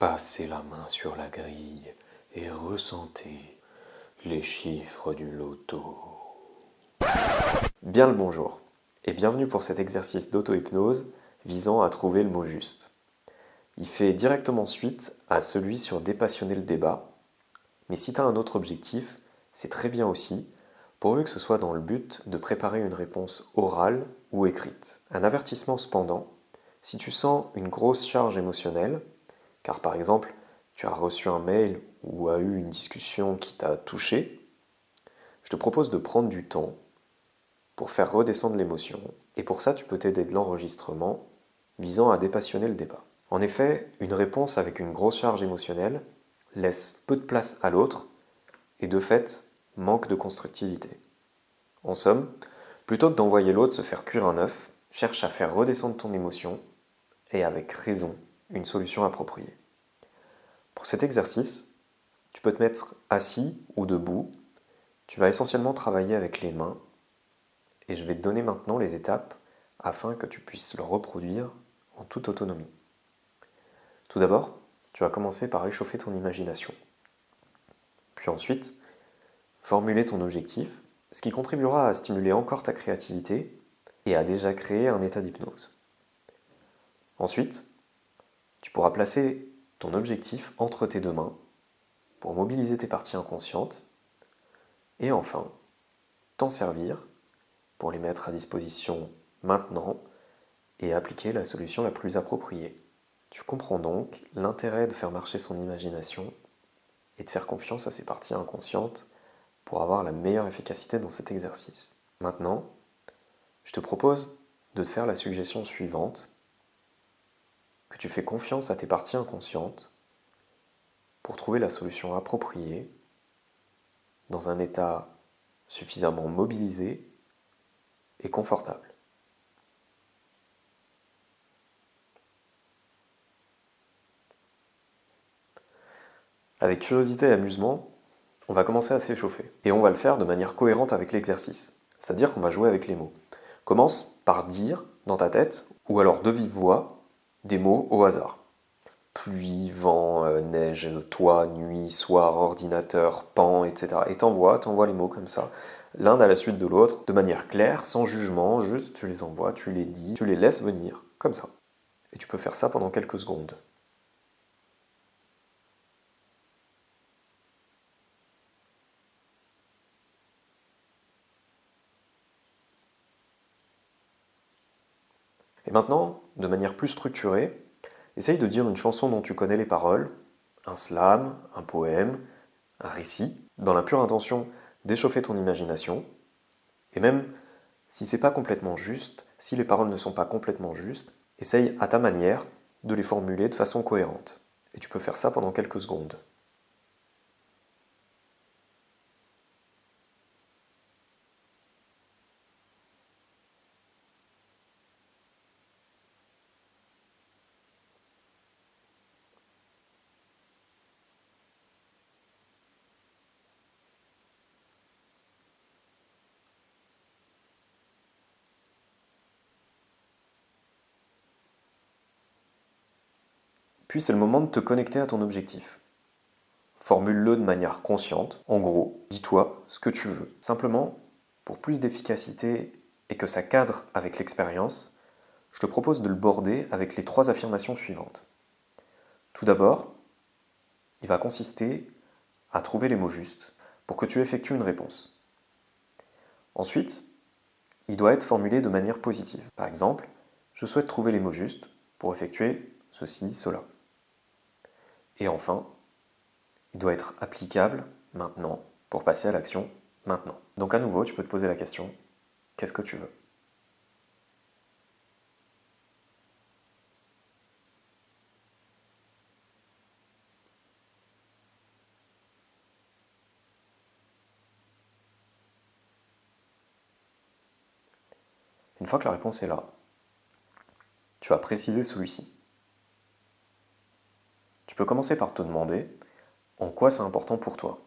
Passez la main sur la grille et ressentez les chiffres du loto. Bien le bonjour et bienvenue pour cet exercice d'auto-hypnose visant à trouver le mot juste. Il fait directement suite à celui sur dépassionner le débat, mais si tu as un autre objectif, c'est très bien aussi, pourvu que ce soit dans le but de préparer une réponse orale ou écrite. Un avertissement cependant, si tu sens une grosse charge émotionnelle, car par exemple, tu as reçu un mail ou as eu une discussion qui t'a touché, je te propose de prendre du temps pour faire redescendre l'émotion. Et pour ça, tu peux t'aider de l'enregistrement visant à dépassionner le débat. En effet, une réponse avec une grosse charge émotionnelle laisse peu de place à l'autre et de fait manque de constructivité. En somme, plutôt que d'envoyer l'autre se faire cuire un œuf, cherche à faire redescendre ton émotion et avec raison une solution appropriée. Pour cet exercice, tu peux te mettre assis ou debout. Tu vas essentiellement travailler avec les mains et je vais te donner maintenant les étapes afin que tu puisses le reproduire en toute autonomie. Tout d'abord, tu vas commencer par réchauffer ton imagination. Puis ensuite, formuler ton objectif, ce qui contribuera à stimuler encore ta créativité et à déjà créer un état d'hypnose. Ensuite, tu pourras placer ton objectif entre tes deux mains pour mobiliser tes parties inconscientes et enfin, t'en servir pour les mettre à disposition maintenant et appliquer la solution la plus appropriée. Tu comprends donc l'intérêt de faire marcher son imagination et de faire confiance à ses parties inconscientes pour avoir la meilleure efficacité dans cet exercice. Maintenant, je te propose de te faire la suggestion suivante, que tu fais confiance à tes parties inconscientes pour trouver la solution appropriée dans un état suffisamment mobilisé et confortable. Avec curiosité et amusement, on va commencer à s'échauffer. Et on va le faire de manière cohérente avec l'exercice. C'est-à-dire qu'on va jouer avec les mots. Commence par dire, dans ta tête, ou alors de vive voix, des mots au hasard. Pluie, vent, neige, toit, nuit, soir, ordinateur, pan, etc. Et t'envoies les mots comme ça, l'un à la suite de l'autre, de manière claire, sans jugement, juste tu les envoies, tu les dis, tu les laisses venir, comme ça. Et tu peux faire ça pendant quelques secondes. Et maintenant, de manière plus structurée, essaye de dire une chanson dont tu connais les paroles, un slam, un poème, un récit, dans la pure intention d'échauffer ton imagination, et même si c'est pas complètement juste, si les paroles ne sont pas complètement justes, essaye à ta manière de les formuler de façon cohérente. Et tu peux faire ça pendant quelques secondes. Puis c'est le moment de te connecter à ton objectif. Formule-le de manière consciente. En gros, dis-toi ce que tu veux. Simplement, pour plus d'efficacité et que ça cadre avec l'expérience, je te propose de le border avec les 3 affirmations suivantes. Tout d'abord, il va consister à trouver les mots justes pour que tu effectues une réponse. Ensuite, il doit être formulé de manière positive. Par exemple, je souhaite trouver les mots justes pour effectuer ceci, cela. Et enfin, il doit être applicable maintenant pour passer à l'action maintenant. Donc à nouveau, tu peux te poser la question, qu'est-ce que tu veux? Une fois que la réponse est là, tu vas préciser celui-ci. Tu peux commencer par te demander en quoi c'est important pour toi.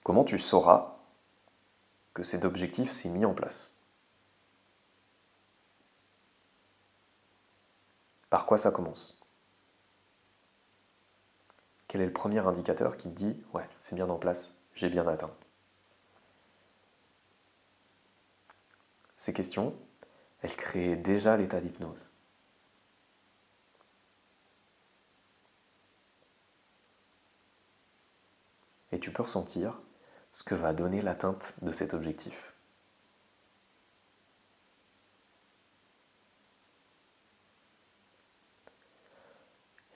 Comment tu sauras que cet objectif s'est mis en place? Par quoi ça commence? Quel est le premier indicateur qui te dit « Ouais, c'est bien en place, j'ai bien atteint ». Ces questions, elles créent déjà l'état d'hypnose. Et tu peux ressentir ce que va donner l'atteinte de cet objectif.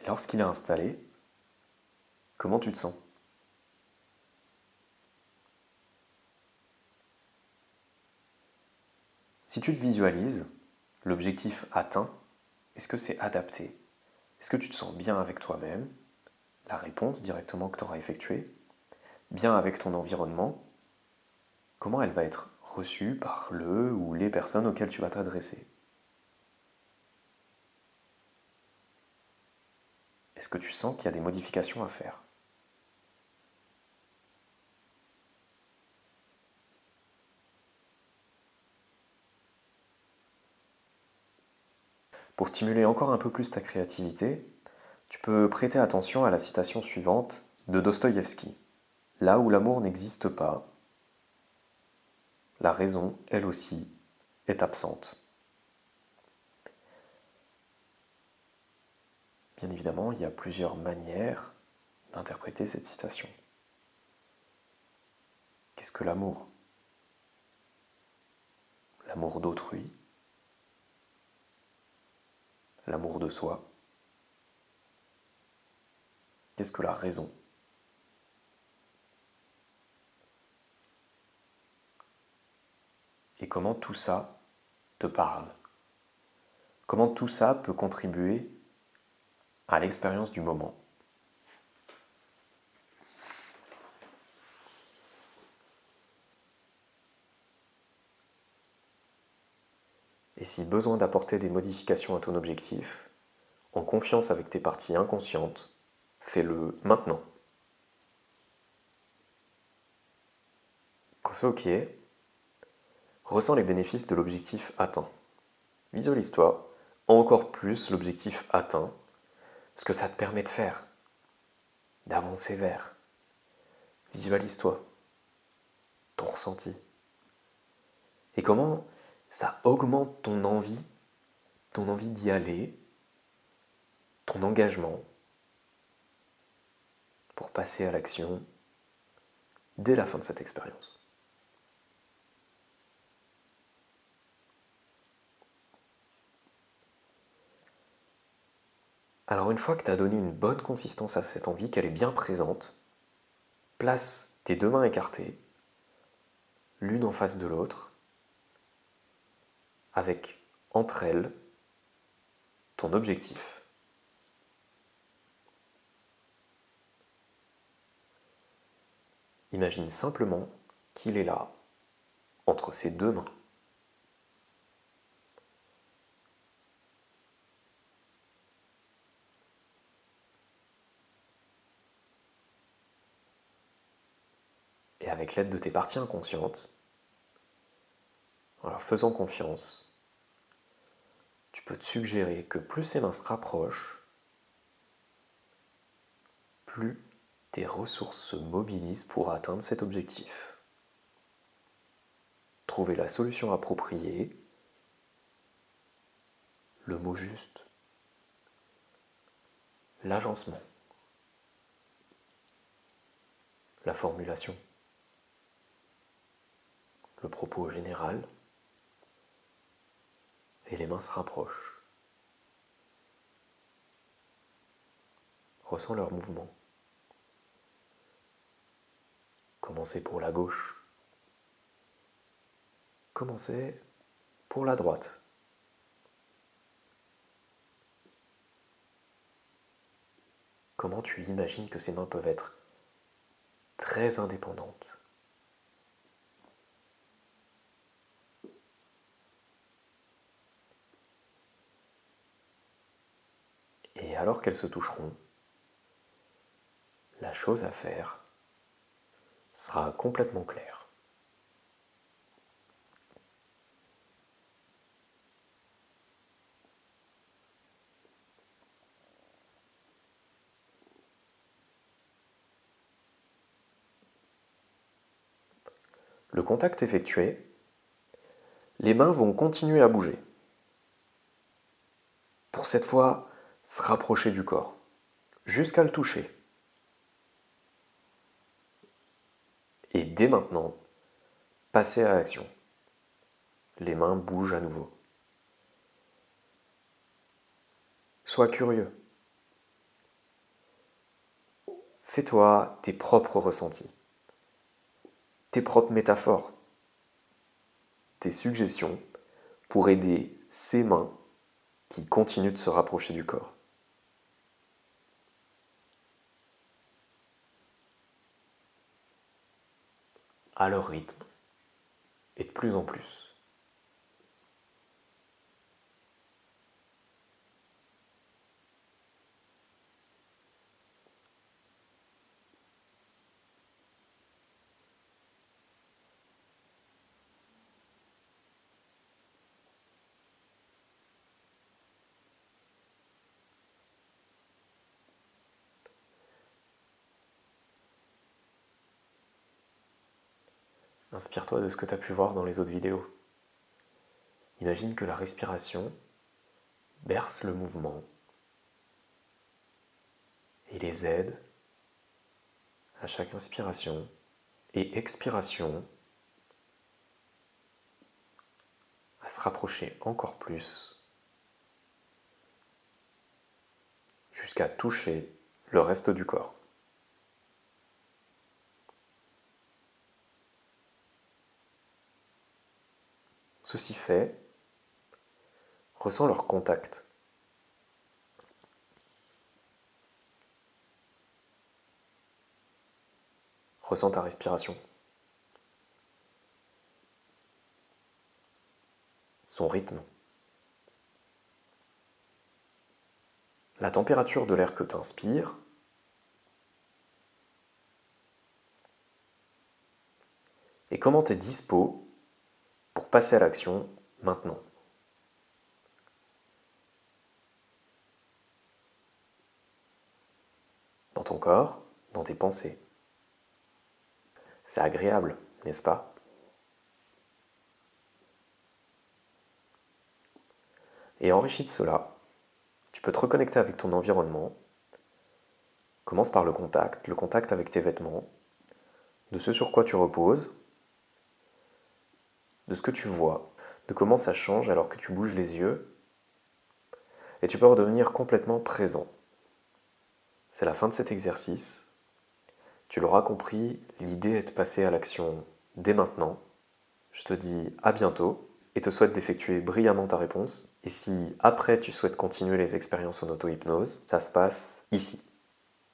Et lorsqu'il est installé, comment tu te sens? Si tu te visualises, l'objectif atteint, est-ce que c'est adapté? Est-ce que tu te sens bien avec toi-même, la réponse directement que tu auras effectuée, bien avec ton environnement? Comment elle va être reçue par le ou les personnes auxquelles tu vas t'adresser? Est-ce que tu sens qu'il y a des modifications à faire? Pour stimuler encore un peu plus ta créativité, tu peux prêter attention à la citation suivante de Dostoïevski. Là où l'amour n'existe pas, la raison, elle aussi, est absente. Bien évidemment, il y a plusieurs manières d'interpréter cette citation. Qu'est-ce que l'amour? L'amour d'autrui, l'amour de soi. Qu'est-ce que la raison? Et comment tout ça te parle? Comment tout ça peut contribuer à l'expérience du moment? Et si besoin d'apporter des modifications à ton objectif, en confiance avec tes parties inconscientes, fais-le maintenant. Quand c'est OK, ressens les bénéfices de l'objectif atteint. Visualise-toi encore plus l'objectif atteint, ce que ça te permet de faire, d'avancer vers. Visualise-toi, ton ressenti. Et comment ça augmente ton envie d'y aller, ton engagement pour passer à l'action dès la fin de cette expérience. Alors une fois que tu as donné une bonne consistance à cette envie, qu'elle est bien présente, place tes deux mains écartées, l'une en face de l'autre, avec entre elles ton objectif. Imagine simplement qu'il est là, entre ces deux mains. Et avec l'aide de tes parties inconscientes, en leur faisant confiance, tu peux te suggérer que plus ces mains se rapprochent, plus tes ressources se mobilisent pour atteindre cet objectif. Trouver la solution appropriée, le mot juste, l'agencement, la formulation, le propos général, et les mains se rapprochent. Ressens leur mouvement. Commencez pour la gauche. Commencez pour la droite. Comment tu imagines que ces mains peuvent être très indépendantes? Et alors qu'elles se toucheront, la chose à faire sera complètement claire. Le contact effectué, les mains vont continuer à bouger. Pour cette fois, se rapprocher du corps, jusqu'à le toucher. Et dès maintenant, passer à l'action. Les mains bougent à nouveau. Sois curieux. Fais-toi tes propres ressentis, tes propres métaphores, tes suggestions pour aider ces mains qui continuent de se rapprocher du corps. À leur rythme, et de plus en plus. Inspire-toi de ce que tu as pu voir dans les autres vidéos. Imagine que la respiration berce le mouvement et les aide à chaque inspiration et expiration à se rapprocher encore plus jusqu'à toucher le reste du corps. Ceci fait, ressens leur contact. Ressens ta respiration. Son rythme. La température de l'air que tu inspires. Et comment tu es dispo pour passer à l'action maintenant. Dans ton corps, dans tes pensées. C'est agréable, n'est-ce pas? Et enrichi de cela, tu peux te reconnecter avec ton environnement. Commence par le contact avec tes vêtements, de ce sur quoi tu reposes, de ce que tu vois, de comment ça change alors que tu bouges les yeux, et tu peux redevenir complètement présent. C'est la fin de cet exercice. Tu l'auras compris, l'idée est de passer à l'action dès maintenant. Je te dis à bientôt et te souhaite d'effectuer brillamment ta réponse. Et si après tu souhaites continuer les expériences en auto-hypnose, ça se passe ici.